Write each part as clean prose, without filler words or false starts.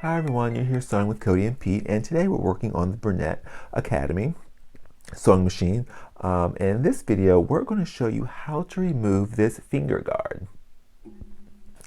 Hi everyone, you're here sewing with Cody and Pete, and today we're working on the Bernette Academy sewing machine. In this video, we're going to show you how to remove this finger guard.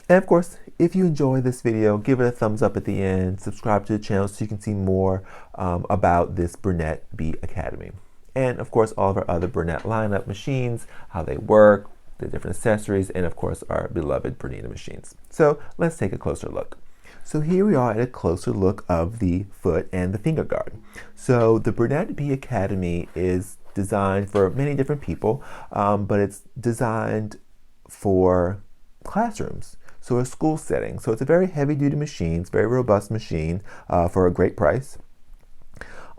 And of course, if you enjoy this video, give it a thumbs up at the end, subscribe to the channel so you can see more about this Bernette Bee Academy. And of course, all of our other Bernette lineup machines, how they work, the different accessories, and of course, our beloved Bernina machines. So let's take a closer look. So here we are at a closer look of the foot and the finger guard. So the Bernette Bee Academy is designed for many different people, but it's designed for classrooms, so a school setting. So it's a very heavy-duty machine, it's a very robust machine for a great price.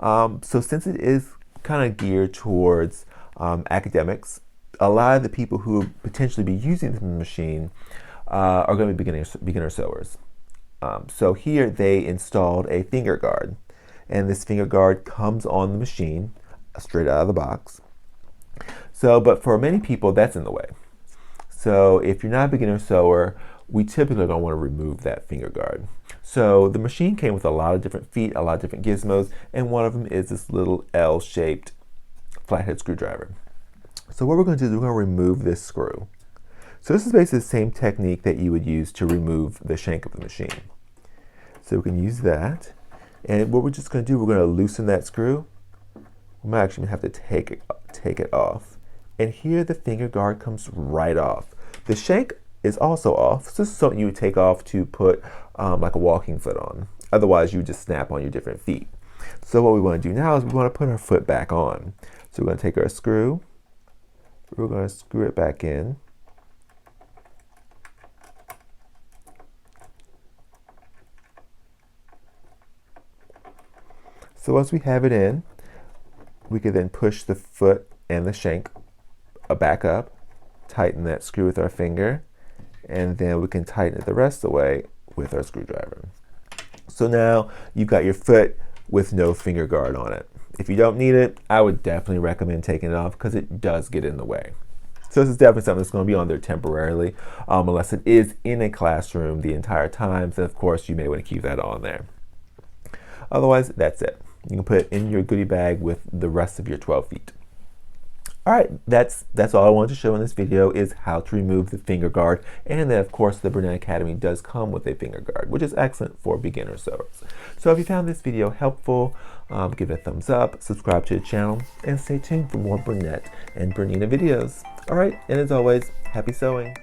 So since it is kind of geared towards academics, a lot of the people who would potentially be using the machine are going to be beginner sewers. So here they installed a finger guard, and this finger guard comes on the machine straight out of the box. So, but for many people, that's in the way. So if you're not a beginner sewer, we typically don't want to remove that finger guard. So the machine came with a lot of different feet, a lot of different gizmos, and one of them is this little L-shaped flathead screwdriver. So what we're going to do is we're going to remove this screw. So this is basically the same technique that you would use to remove the shank of the machine. So we can use that. And what we're just going to do, we're going to loosen that screw. We might actually have to take it off. And here the finger guard comes right off. The shank is also off. So this is something you would take off to put like a walking foot on. Otherwise you would just snap on your different feet. So what we want to do now is we want to put our foot back on. So we're going to take our screw. We're going to screw it back in. So once we have it in, we can then push the foot and the shank back up, tighten that screw with our finger, and then we can tighten it the rest of the way with our screwdriver. So now you've got your foot with no finger guard on it. If you don't need it, I would definitely recommend taking it off because it does get in the way. So this is definitely something that's going to be on there temporarily, unless it is in a classroom the entire time. So of course you may want to keep that on there. Otherwise, that's it. You can put it in your goodie bag with the rest of your 12 feet. All right, that's all I wanted to show in this video is how to remove the finger guard. And then of course the Bernette Academy does come with a finger guard, which is excellent for beginner sewers. So if you found this video helpful, give it a thumbs up, subscribe to the channel, and stay tuned for more Bernette and Bernina videos. All right, and as always, happy sewing.